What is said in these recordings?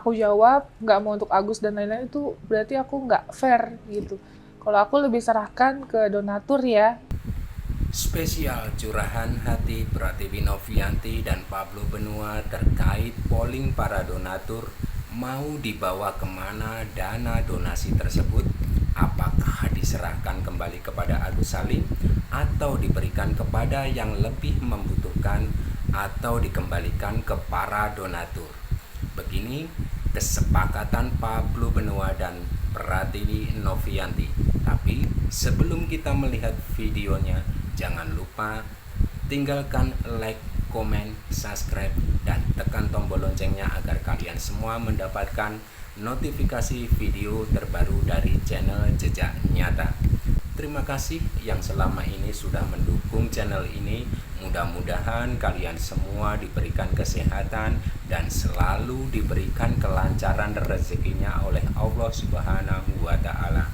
Aku jawab nggak mau untuk Agus dan lain-lain, itu berarti aku nggak fair gitu. Kalau aku lebih serahkan ke donatur ya. Spesial curahan hati Pratiwi Novianti dan Pablo Benua terkait polling para donatur, mau dibawa kemana dana donasi tersebut? Apakah diserahkan kembali kepada Agus Salim atau diberikan kepada yang lebih membutuhkan atau dikembalikan ke para donatur? Begini kesepakatan Pablo Benua dan Pratiwi Novianti. Tapi sebelum kita melihat videonya, jangan lupa tinggalkan like, komen, subscribe, dan tekan tombol loncengnya agar kalian semua mendapatkan notifikasi video terbaru dari channel Jejak Nyata. Terima kasih yang selama ini sudah mendukung channel ini. Mudah-mudahan kalian semua diberikan kesehatan dan selalu diberikan kelancaran rezekinya oleh Allah Subhanahu wa Ta'ala.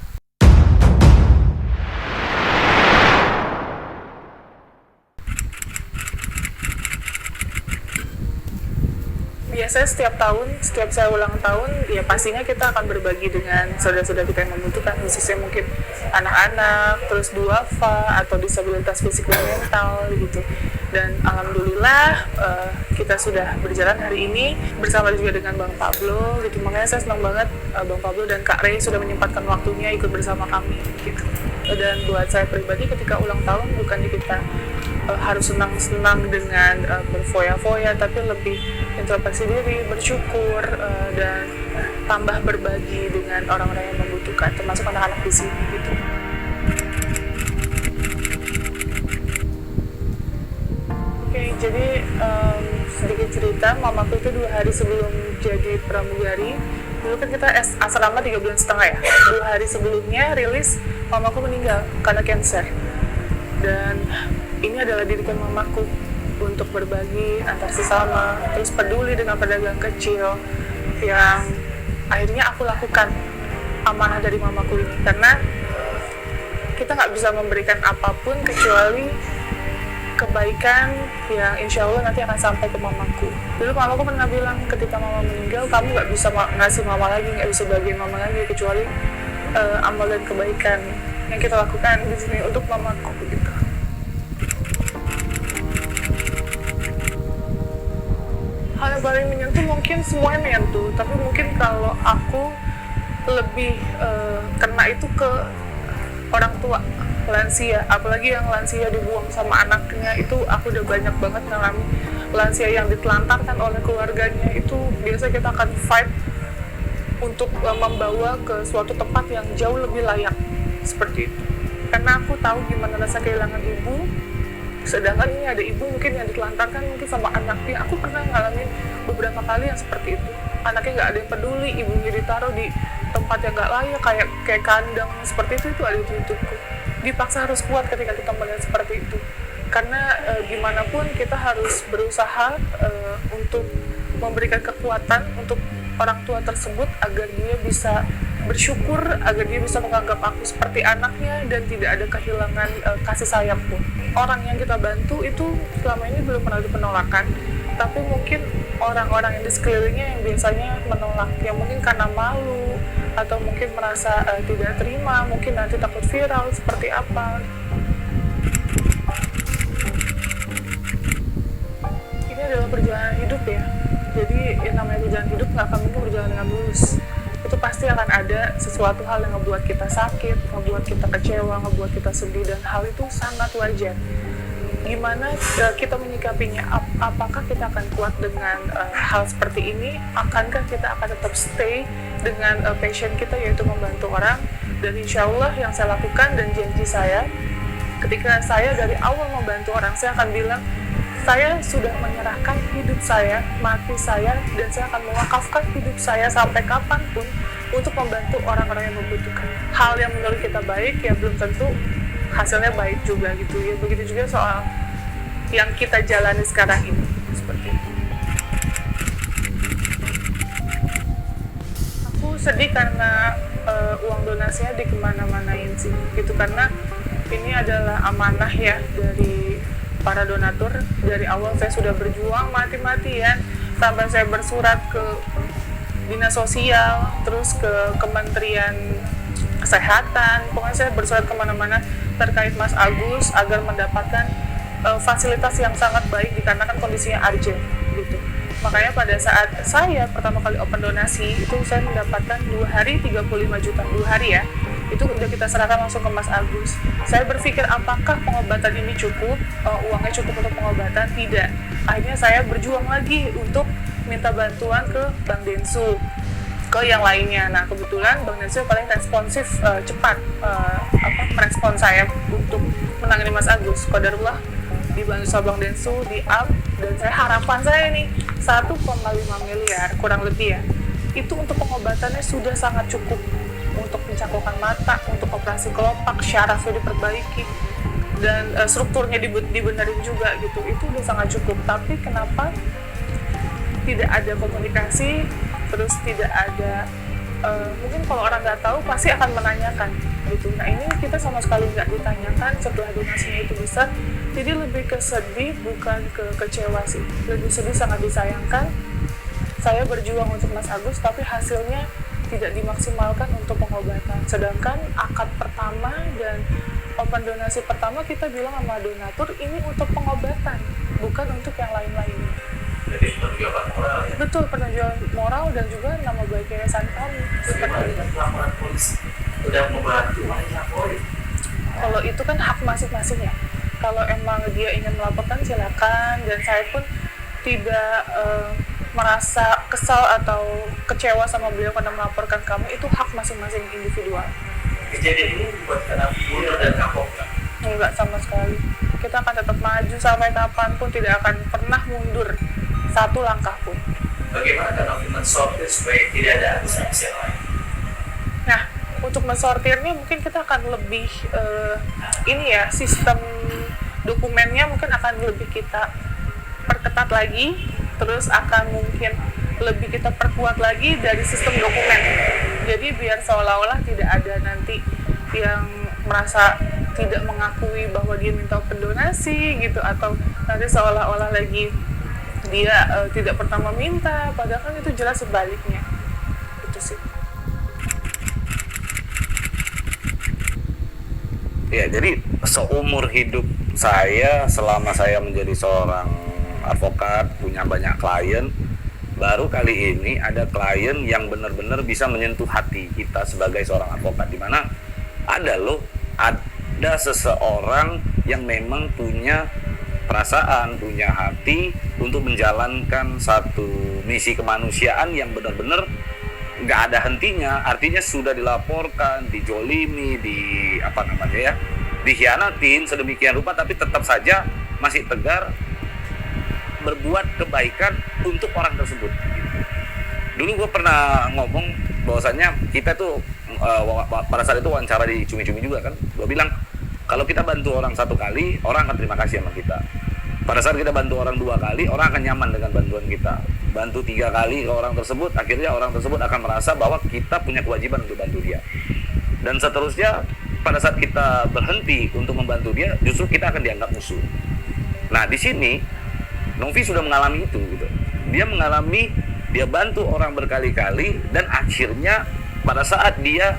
Biasanya setiap tahun, setiap saya ulang tahun, ya pastinya kita akan berbagi dengan saudara-saudara kita yang membutuhkan, khususnya mungkin anak-anak, terus duafa, atau disabilitas fisik dan mental gitu. Dan alhamdulillah kita sudah berjalan hari ini bersama juga dengan Bang Pablo gitu. Makanya saya senang banget Bang Pablo dan Kak Rey sudah menyempatkan waktunya ikut bersama kami gitu. Dan buat saya pribadi ketika ulang tahun bukannya kita harus senang-senang dengan berfoya-foya, tapi lebih introspeksi diri, bersyukur, dan tambah berbagi dengan orang-orang yang membutuhkan, termasuk anak-anak di sini gitu. Oke, jadi sedikit cerita, mamaku itu 2 hari sebelum jadi pramugari, dulu kan kita asrama 3,5 bulan ya. 2 hari sebelumnya rilis, mamaku meninggal karena cancer. Dan ini adalah didikan mamaku untuk berbagi antar sesama, terus peduli dengan pedagang kecil yang akhirnya aku lakukan amanah dari mamaku ini, karena kita nggak bisa memberikan apapun kecuali kebaikan yang insya Allah nanti akan sampai ke mamaku. Dulu mamaku pernah bilang ketika mama meninggal, kamu nggak bisa ngasih mama lagi, nggak bisa bagiin mama lagi kecuali amal dan kebaikan yang kita lakukan di sini untuk mamaku gitu. Hal yang paling menyentuh mungkin semuanya menyentuh, tapi mungkin kalau aku lebih kena itu ke orang tua, lansia, apalagi yang lansia dibuang sama anaknya. Itu aku udah banyak banget ngalami lansia yang ditelantarkan oleh keluarganya. Itu biasa kita akan fight untuk membawa ke suatu tempat yang jauh lebih layak seperti itu, karena aku tahu gimana rasa kehilangan ibu. Sedangkan ini ada ibu mungkin yang ditelantarkan mungkin sama anaknya. Aku pernah ngalamin beberapa kali yang seperti itu. Anaknya nggak ada yang peduli, ibunya ditaruh di tempat yang nggak layak, kayak kandang seperti itu ada di hidupku. Dipaksa harus kuat ketika kita melihat seperti itu. Karena gimana pun kita harus berusaha untuk memberikan kekuatan untuk orang tua tersebut agar dia bisa bersyukur, agar dia bisa menganggap aku seperti anaknya dan tidak ada kehilangan kasih sayang pun. Orang yang kita bantu itu selama ini belum pernah ada penolakan, tapi mungkin orang-orang yang di sekelilingnya yang biasanya menolak, yang mungkin karena malu atau mungkin merasa tidak terima, mungkin nanti takut viral seperti apa. Ini adalah perjalanan hidup ya, jadi yang namanya perjalanan hidup nggak akan mungkin berjalan dengan mulus. Itu pasti akan ada sesuatu hal yang ngebuat kita sakit, ngebuat kita kecewa, ngebuat kita sedih, dan hal itu sangat wajar. Gimana kita menyikapinya? Apakah kita akan kuat dengan hal seperti ini? Akankah kita akan tetap stay dengan passion kita, yaitu membantu orang? Dan insya Allah yang saya lakukan dan janji saya, ketika saya dari awal membantu orang, saya akan bilang, saya sudah menyerahkan hidup saya, mati saya, dan saya akan mewakafkan hidup saya sampai kapanpun untuk membantu orang-orang yang membutuhkan. Hal yang menurut kita baik, ya belum tentu hasilnya baik juga gitu ya. Begitu juga soal yang kita jalani sekarang ini, seperti itu. Aku sedih karena uang donasinya dikemana-manain sih, gitu, karena ini adalah amanah ya dari para donatur. Dari awal saya sudah berjuang mati-matian, sampai saya bersurat ke dinas sosial, terus ke Kementerian Kesehatan. Pokoknya saya bersurat kemana-mana terkait Mas Agus agar mendapatkan fasilitas yang sangat baik dikarenakan kondisinya urgent gitu. Makanya pada saat saya pertama kali open donasi itu saya mendapatkan 2 hari 35 juta, 2 hari ya. Itu udah kita serahkan langsung ke Mas Agus. Saya berpikir apakah pengobatan ini cukup, uangnya cukup untuk pengobatan? Tidak. Akhirnya saya berjuang lagi untuk minta bantuan ke Bank Densu, ke yang lainnya. Nah kebetulan Bank Densu paling responsif, cepat merespon saya untuk menangani Mas Agus. Qadarullah dibantu sama Bank Densu, di-up, dan harapan saya nih 1,5 miliar kurang lebih ya, itu untuk pengobatannya sudah sangat cukup untuk pencangkukan mata, untuk operasi kelopak, syarafnya diperbaiki, dan strukturnya dibenerin juga gitu. Itu udah sangat cukup. Tapi kenapa tidak ada komunikasi, terus tidak ada mungkin kalau orang nggak tahu pasti akan menanyakan gitu. Nah ini kita sama sekali nggak ditanyakan setelah donasinya itu besar. Jadi lebih ke sedih, bukan ke kecewa sih. Lebih sedih, sangat disayangkan. Saya berjuang untuk Mas Agus, tapi hasilnya tidak dimaksimalkan untuk pengobatan. Sedangkan akad pertama dan open donasi pertama kita bilang sama donatur ini untuk pengobatan, bukan untuk yang lain-lainnya. Jadi penunjukan moral ya. Betul, penunjukan moral dan juga nama baik yayasan kami. Bagaimana dengan laporan polisi? Sudah membantu melapori. Kalau itu kan hak masing-masing ya. Kalau emang dia ingin melaporkan silakan, dan saya pun tidak merasa kesal atau kecewa sama beliau karena melaporkan kamu. Itu hak masing-masing individual. Kejadian ini membuat karena mundur dan kapok nggak? Enggak sama sekali. Kita akan tetap maju sampai kapanpun, tidak akan pernah mundur satu langkah pun. Bagaimana kalau mensortir supaya tidak ada arus-arus yang lain? Nah, untuk mensortirnya mungkin kita akan lebih ini ya, sistem dokumennya mungkin akan lebih kita perketat lagi, terus akan mungkin lebih kita perkuat lagi dari sistem dokumen. Jadi biar seolah-olah tidak ada nanti yang merasa tidak mengakui bahwa dia minta pendonasi gitu, atau nanti seolah-olah lagi dia tidak pernah meminta, padahal kan itu jelas sebaliknya. Itu sih. Ya, jadi seumur hidup saya, selama saya menjadi seorang advokat, punya banyak klien, baru kali ini ada klien yang benar-benar bisa menyentuh hati kita sebagai seorang advokat, di mana ada seseorang yang memang punya perasaan, punya hati untuk menjalankan satu misi kemanusiaan yang benar-benar nggak ada hentinya. Artinya sudah dilaporkan, dijolimi, dikhianatin sedemikian rupa, tapi tetap saja masih tegar berbuat kebaikan untuk orang tersebut. Dulu gue pernah ngomong bahwasannya kita tuh pada saat itu wawancara di Cumi-Cumi juga kan, gue bilang kalau kita bantu orang 1 kali, orang akan terima kasih sama kita. Pada saat kita bantu orang 2 kali, orang akan nyaman dengan bantuan kita. Bantu 3 kali ke orang tersebut, akhirnya orang tersebut akan merasa bahwa kita punya kewajiban untuk bantu dia. Dan seterusnya, pada saat kita berhenti untuk membantu dia, justru kita akan dianggap musuh. Nah, di sini Novi sudah mengalami itu gitu. Dia bantu orang berkali-kali, dan akhirnya pada saat dia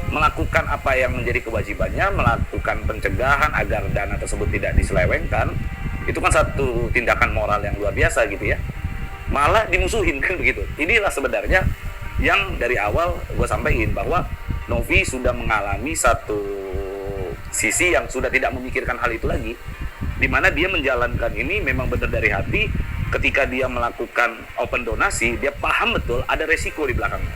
melakukan apa yang menjadi kewajibannya, melakukan pencegahan agar dana tersebut tidak diselewengkan, itu kan satu tindakan moral yang luar biasa gitu ya. Malah dimusuhin kan begitu. Inilah sebenarnya yang dari awal gue sampaikan, bahwa Novi sudah mengalami satu sisi yang sudah tidak memikirkan hal itu lagi, dimana dia menjalankan ini memang benar dari hati. Ketika dia melakukan open donasi, dia paham betul ada resiko di belakangnya.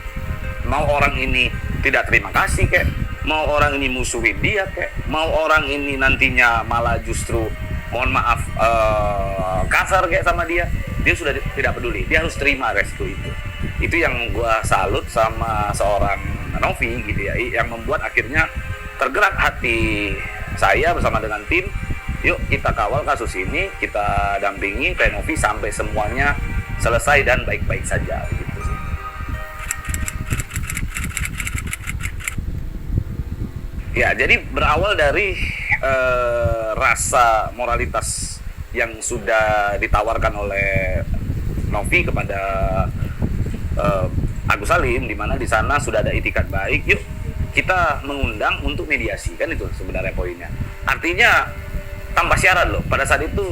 Mau orang ini tidak terima kasih kek, mau orang ini musuhin dia kek, mau orang ini nantinya malah justru mohon maaf kasar kayak sama dia sudah tidak peduli, dia harus terima resiko itu. Itu yang gue salut sama seorang Novi gitu ya, yang membuat akhirnya tergerak hati saya bersama dengan tim. Yuk kita kawal kasus ini, kita dampingi Novi sampai semuanya selesai dan baik-baik saja gitu sih. Ya, jadi berawal dari rasa moralitas yang sudah ditawarkan oleh Novi kepada Agus Salim, di mana di sana sudah ada itikat baik, yuk kita mengundang untuk mediasi, kan itu sebenarnya poinnya. Artinya tanpa syarat loh. Pada saat itu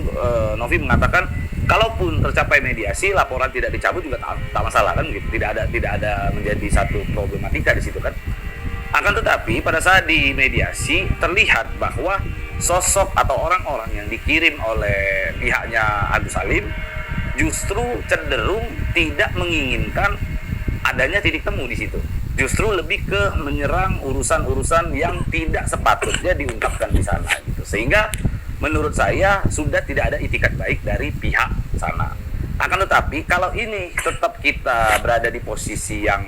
Novi mengatakan kalaupun tercapai mediasi, laporan tidak dicabut juga tak masalah kan gitu. Tidak ada menjadi satu problematika di situ kan. Akan tetapi pada saat di mediasi terlihat bahwa sosok atau orang-orang yang dikirim oleh pihaknya Agus Salim justru cenderung tidak menginginkan adanya titik temu di situ. Justru lebih ke menyerang urusan-urusan yang tidak sepatutnya diungkapkan di sana gitu. Sehingga menurut saya sudah tidak ada itikat baik dari pihak sana. Akan tetapi kalau ini tetap kita berada di posisi yang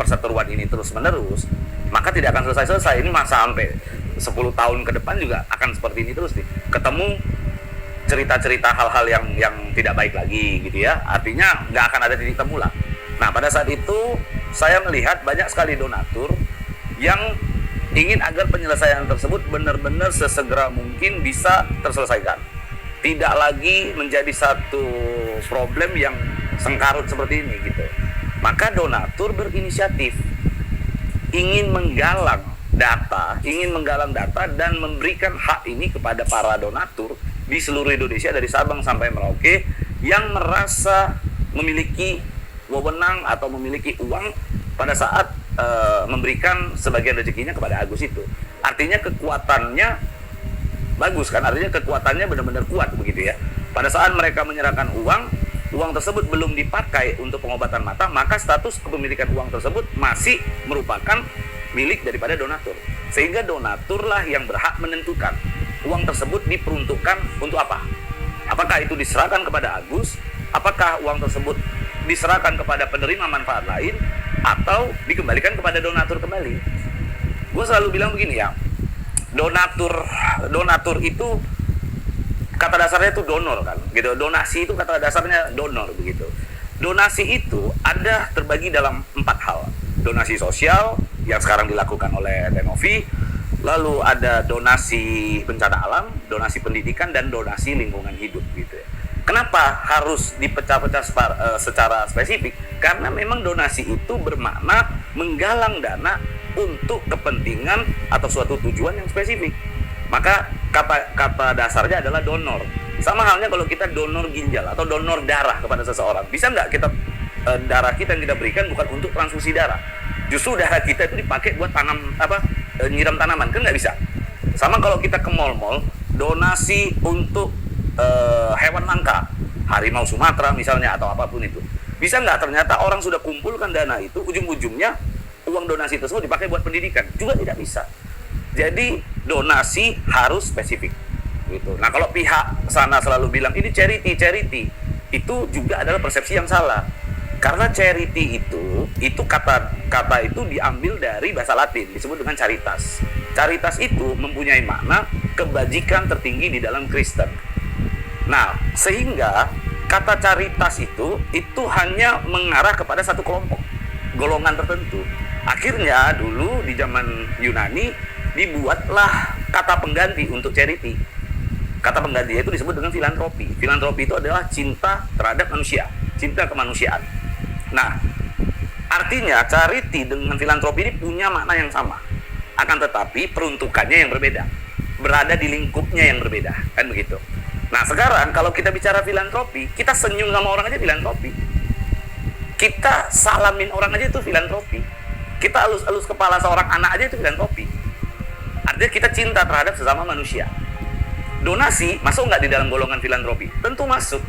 perseteruan ini terus-menerus, maka tidak akan selesai-selesai. Ini masa sampai 10 tahun ke depan juga akan seperti ini terus nih. Ketemu cerita-cerita hal-hal yang tidak baik lagi gitu ya. Artinya nggak akan ada titik temu lah. Nah, pada saat itu saya melihat banyak sekali donatur yang ingin agar penyelesaian tersebut benar-benar sesegera mungkin bisa terselesaikan. Tidak lagi menjadi satu problem yang sengkarut seperti ini gitu. Maka donatur berinisiatif ingin menggalang data dan memberikan hak ini kepada para donatur di seluruh Indonesia dari Sabang sampai Merauke yang merasa memiliki wewenang atau memiliki uang pada saat memberikan sebagian rezekinya kepada Agus itu. Artinya kekuatannya bagus kan, artinya kekuatannya benar-benar kuat begitu ya. Pada saat mereka menyerahkan uang tersebut belum dipakai untuk pengobatan mata, maka status kepemilikan uang tersebut masih merupakan milik daripada donatur. Sehingga donaturlah yang berhak menentukan uang tersebut diperuntukkan untuk apa. Apakah itu diserahkan kepada Agus, apakah uang tersebut diserahkan kepada penerima manfaat lain, atau dikembalikan kepada donatur kembali. Gue selalu bilang begini ya, donatur itu kata dasarnya itu donor kan, gitu. Donasi itu kata dasarnya donor begitu. Donasi itu ada terbagi dalam 4 hal. Donasi sosial yang sekarang dilakukan oleh Tenovi, lalu ada donasi bencana alam, donasi pendidikan, dan donasi lingkungan hidup gitu ya. Kenapa harus dipecah-pecah secara spesifik? Karena memang donasi itu bermakna menggalang dana untuk kepentingan atau suatu tujuan yang spesifik. Maka kata dasarnya adalah donor. Sama halnya kalau kita donor ginjal atau donor darah kepada seseorang. Bisa nggak kita darah kita yang kita berikan bukan untuk transfusi darah? Justru darah kita itu dipakai buat nyiram tanaman, kan nggak bisa. Sama kalau kita ke mall-mall, donasi untuk hewan langka, harimau Sumatera misalnya atau apapun itu, bisa nggak ternyata orang sudah kumpulkan dana itu, ujung-ujungnya uang donasi tersebut dipakai buat pendidikan? Juga tidak bisa. Jadi donasi harus spesifik gitu. Nah, kalau pihak sana selalu bilang ini charity, itu juga adalah persepsi yang salah. Karena charity itu kata itu diambil dari bahasa Latin, disebut dengan caritas. Caritas itu mempunyai makna kebajikan tertinggi di dalam Kristen. Nah, sehingga kata caritas itu hanya mengarah kepada satu kelompok, golongan tertentu. Akhirnya dulu di zaman Yunani dibuatlah kata pengganti untuk charity. Kata pengganti itu disebut dengan filantropi. Filantropi itu adalah cinta terhadap manusia, cinta kemanusiaan. Nah, artinya charity dengan filantropi ini punya makna yang sama. Akan tetapi peruntukannya yang berbeda, berada di lingkupnya yang berbeda, kan begitu. Nah, sekarang kalau kita bicara filantropi, kita senyum sama orang aja filantropi. Kita salamin orang aja itu filantropi. Kita elus-elus kepala seorang anak aja itu filantropi. Artinya kita cinta terhadap sesama manusia. Donasi masuk nggak di dalam golongan filantropi? Tentu masuk.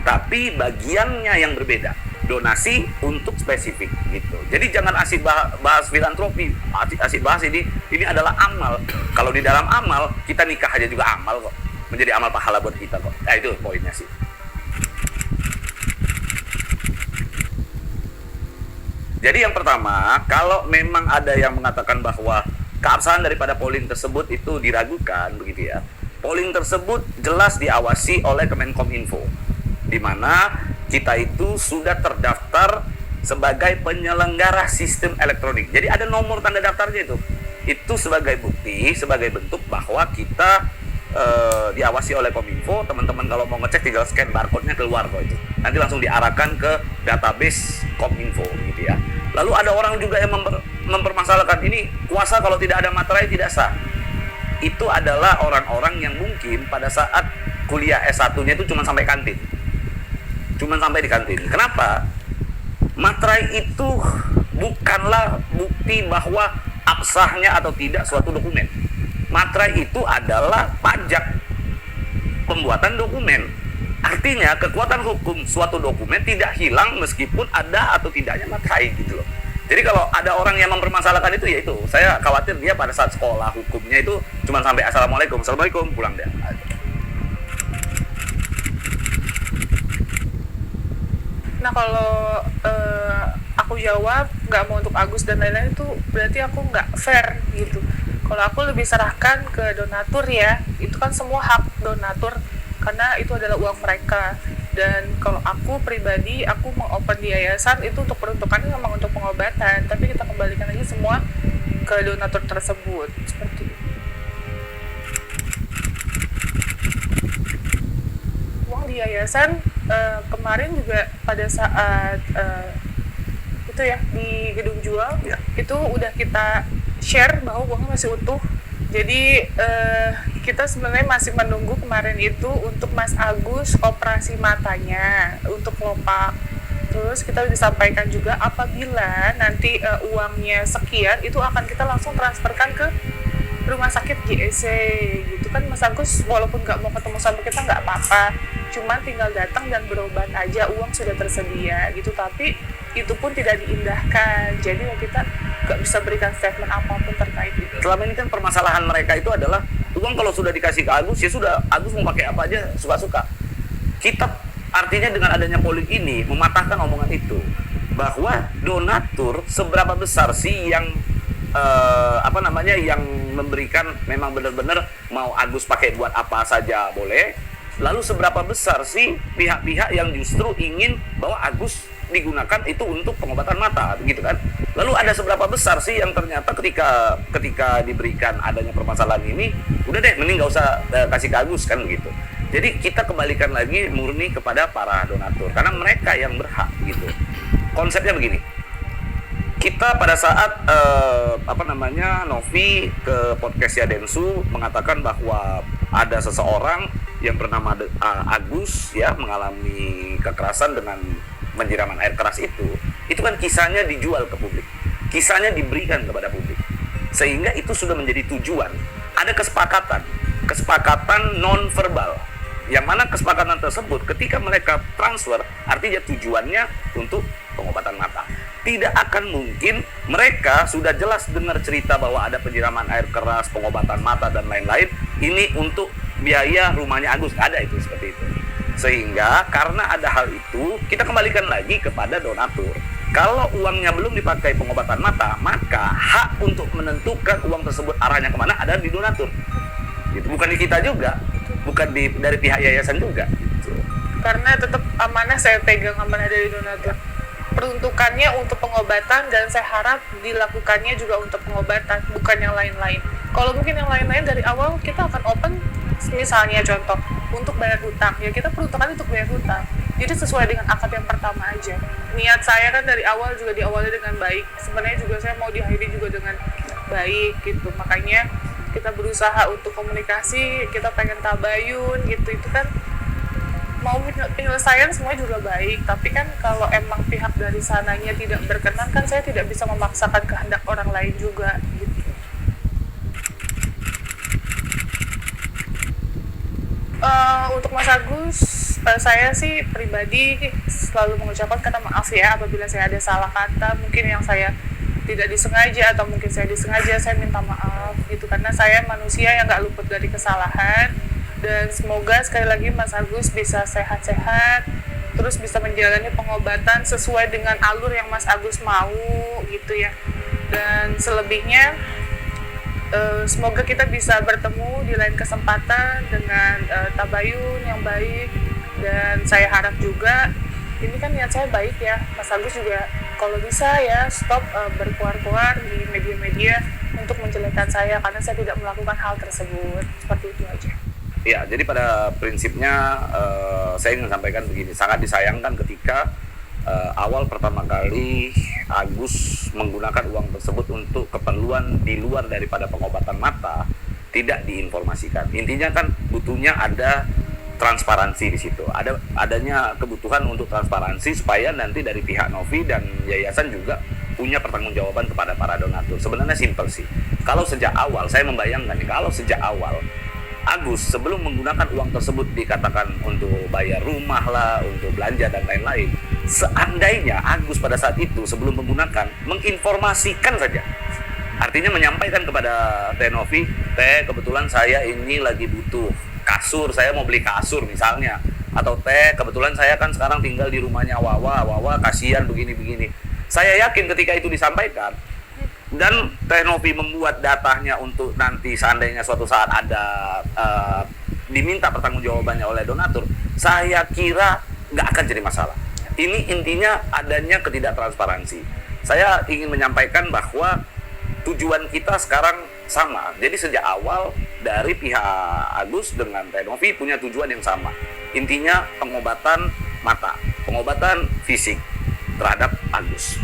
Tapi bagiannya yang berbeda. Donasi untuk spesifik gitu. Jadi jangan asik bahas filantropi, asik bahas ini adalah amal. Kalau di dalam amal, kita nikah aja juga amal kok. Menjadi amal pahala buat kita kok. Nah, itu poinnya sih. Jadi yang pertama, kalau memang ada yang mengatakan bahwa keabsahan daripada polling tersebut itu diragukan begitu ya. Polling tersebut jelas diawasi oleh Kemenkominfo, di mana kita itu sudah terdaftar sebagai penyelenggara sistem elektronik. Jadi ada nomor tanda daftarnya itu. Itu sebagai bukti, sebagai bentuk bahwa kita diawasi oleh Kominfo. Teman-teman kalau mau ngecek tinggal scan barcode-nya keluar kok itu. Nanti langsung diarahkan ke database Kominfo gitu ya. Lalu ada orang juga yang mempermasalahkan ini kuasa kalau tidak ada materai tidak sah. Itu adalah orang-orang yang mungkin pada saat kuliah S1-nya itu cuma sampai kantin. Cuma sampai di kantin. Kenapa? Materai itu bukanlah bukti bahwa absahnya atau tidak suatu dokumen. Materai itu adalah pajak pembuatan dokumen. Artinya kekuatan hukum suatu dokumen tidak hilang meskipun ada atau tidaknya materai gitu loh. Jadi kalau ada orang yang mempermasalahkan itu, ya itu saya khawatir dia pada saat sekolah hukumnya itu cuma sampai assalamualaikum pulang dia. Nah kalau aku jawab nggak mau untuk Agus dan lain-lain, itu berarti aku nggak fair gitu. Kalau aku lebih serahkan ke donatur ya, itu kan semua hak donatur karena itu adalah uang mereka. Dan kalau aku pribadi, aku mengopen di yayasan itu untuk peruntukannya memang untuk pengobatan, tapi kita kembalikan aja semua ke donatur tersebut seperti itu. Uang di yayasan kemarin juga pada saat itu ya di gedung jual Ya. itu udah kita share bahwa uangnya masih utuh. Jadi kita sebenarnya masih menunggu kemarin itu untuk Mas Agus operasi matanya untuk kelopak. Terus kita disampaikan juga apabila nanti uangnya sekian itu akan kita langsung transferkan ke rumah sakit JSC gitu kan. Mas Agus walaupun nggak mau ketemu sama kita nggak apa-apa, cuman tinggal datang dan berobat aja, uang sudah tersedia gitu. Tapi itu pun tidak diindahkan, jadi ya kita nggak bisa berikan statement apapun terkait itu. Selama ini kan permasalahan mereka itu adalah uang kalau sudah dikasih ke Agus, ya sudah, Agus mau pakai apa aja suka-suka. Kita artinya dengan adanya polik ini mematahkan omongan itu, bahwa donatur seberapa besar sih yang yang memberikan memang benar-benar mau Agus pakai buat apa saja boleh. Lalu seberapa besar sih pihak-pihak yang justru ingin bahwa Agus digunakan itu untuk pengobatan mata, begitu kan? Lalu ada seberapa besar sih yang ternyata ketika diberikan adanya permasalahan ini, udah deh, mending nggak usah kasih ke Agus kan begitu. Jadi kita kembalikan lagi murni kepada para donatur karena mereka yang berhak gitu. Konsepnya begini. Kita pada saat Novi ke podcastnya Densu mengatakan bahwa ada seseorang yang bernama Agus ya mengalami kekerasan dengan penyiraman air keras itu kan kisahnya dijual ke publik, kisahnya diberikan kepada publik, sehingga itu sudah menjadi tujuan. Ada kesepakatan non verbal, yang mana kesepakatan tersebut ketika mereka transfer artinya tujuannya untuk pengobatan mata. Tidak akan mungkin mereka sudah jelas dengar cerita bahwa ada penyiraman air keras, pengobatan mata dan lain-lain, ini untuk biaya rumahnya Agus, ada itu seperti itu. Sehingga karena ada hal itu, kita kembalikan lagi kepada donatur. Kalau uangnya belum dipakai pengobatan mata, maka hak untuk menentukan uang tersebut arahnya kemana ada di donatur. Gitu. Bukan di kita juga, bukan dari pihak yayasan juga. Gitu. Karena tetap amanah saya pegang, amanah dari donatur. Peruntukannya untuk pengobatan dan saya harap dilakukannya juga untuk pengobatan, bukan yang lain-lain. Kalau mungkin yang lain-lain dari awal kita akan open, misalnya contoh untuk bayar hutang, ya kita peruntukan untuk bayar hutang. Jadi sesuai dengan akad yang pertama aja. Niat saya kan dari awal juga diawali dengan baik. Sebenarnya juga saya mau diakhiri juga dengan baik gitu. Makanya kita berusaha untuk komunikasi, kita pengen tabayun gitu. Itu kan mau penyelesaian semuanya juga baik. Tapi kan kalau emang pihak dari sananya tidak berkenan, kan saya tidak bisa memaksakan kehendak orang lain juga gitu. Untuk Mas Agus, saya sih pribadi selalu mengucapkan kata maaf ya apabila saya ada salah kata, mungkin yang saya tidak disengaja atau mungkin saya disengaja, saya minta maaf gitu, karena saya manusia yang nggak luput dari kesalahan. Dan semoga sekali lagi Mas Agus bisa sehat-sehat, terus bisa menjalani pengobatan sesuai dengan alur yang Mas Agus mau gitu ya. Dan selebihnya semoga kita bisa bertemu di lain kesempatan dengan tabayun yang baik. Dan saya harap juga, ini kan niat saya baik ya, Mas Agus juga kalau bisa ya stop berkuar-kuar di media-media untuk menjelekkan saya, karena saya tidak melakukan hal tersebut. Seperti itu aja. Ya, jadi pada prinsipnya saya ingin sampaikan begini, sangat disayangkan ketika awal pertama kali Agus menggunakan uang tersebut untuk keperluan di luar daripada pengobatan mata tidak diinformasikan. Intinya kan butuhnya ada transparansi di situ. Adanya kebutuhan untuk transparansi supaya nanti dari pihak Novi dan yayasan juga punya pertanggungjawaban kepada para donatur. Sebenarnya simpel sih. Kalau sejak awal, saya membayangkan nih, kalau sejak awal Agus sebelum menggunakan uang tersebut dikatakan untuk bayar rumah lah, untuk belanja dan lain-lain. Seandainya Agus pada saat itu sebelum menggunakan menginformasikan saja. Artinya menyampaikan kepada Teh Novi, Teh kebetulan saya ini lagi butuh kasur, saya mau beli kasur misalnya. Atau Teh kebetulan saya kan sekarang tinggal di rumahnya Wawa kasihan begini-begini. Saya yakin ketika itu disampaikan, dan Teh Novi membuat datanya untuk nanti seandainya suatu saat ada diminta pertanggungjawabannya oleh donatur, saya kira nggak akan jadi masalah. Ini intinya adanya ketidaktransparansi. Saya ingin menyampaikan bahwa tujuan kita sekarang sama. Jadi sejak awal dari pihak Agus dengan Teh Novi punya tujuan yang sama. Intinya pengobatan mata, pengobatan fisik terhadap Agus.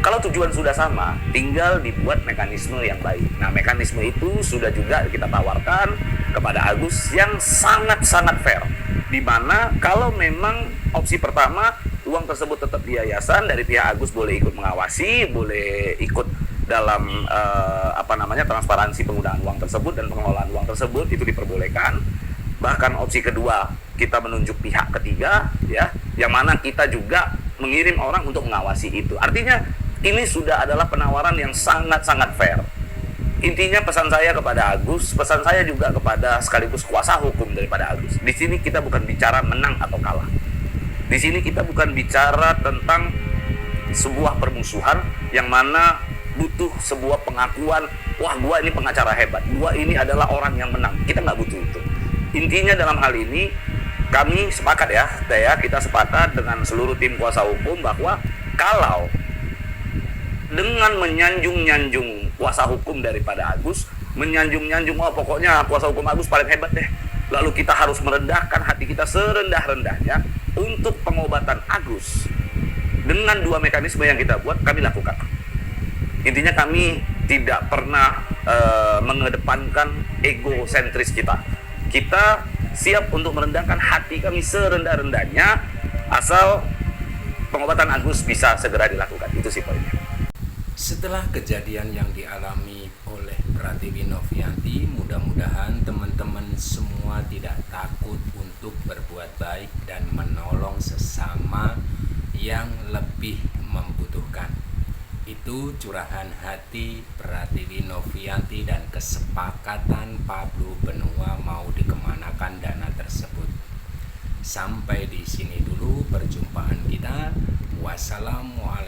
Kalau tujuan sudah sama, tinggal dibuat mekanisme yang baik. Nah, mekanisme itu sudah juga kita tawarkan kepada Agus yang sangat-sangat fair. Di mana kalau memang opsi pertama, uang tersebut tetap di yayasan, dari pihak Agus boleh ikut mengawasi, boleh ikut dalam transparansi penggunaan uang tersebut dan pengelolaan uang tersebut, itu diperbolehkan. Bahkan opsi kedua, kita menunjuk pihak ketiga, ya, yang mana kita juga mengirim orang untuk mengawasi itu. Artinya ini sudah adalah penawaran yang sangat-sangat fair. Intinya pesan saya kepada Agus, pesan saya juga kepada sekaligus kuasa hukum daripada Agus. Di sini kita bukan bicara menang atau kalah. Di sini kita bukan bicara tentang sebuah permusuhan yang mana butuh sebuah pengakuan, wah gua ini pengacara hebat, gua ini adalah orang yang menang. Kita nggak butuh itu. Intinya dalam hal ini kami sepakat ya, kita sepakat dengan seluruh tim kuasa hukum bahwa kalau dengan menyanjung-nyanjung kuasa hukum daripada Agus, menyanjung-nyanjung, oh pokoknya kuasa hukum Agus paling hebat deh, lalu kita harus merendahkan hati kita serendah-rendahnya untuk pengobatan Agus dengan dua mekanisme yang kita buat, kami lakukan. Intinya kami tidak pernah mengedepankan egosentris kita. Kita siap untuk merendahkan hati kami serendah-rendahnya asal pengobatan Agus bisa segera dilakukan. Itu sih poinnya. Setelah kejadian yang dialami oleh Pratiwi Novianti, mudah-mudahan teman-teman semua tidak takut untuk berbuat baik dan menolong sesama yang lebih membutuhkan. Itu curahan hati Pratiwi Novianti dan kesepakatan Pablo Benua mau dikemanakan dana tersebut. Sampai di sini dulu perjumpaan kita. Wassalamualaikum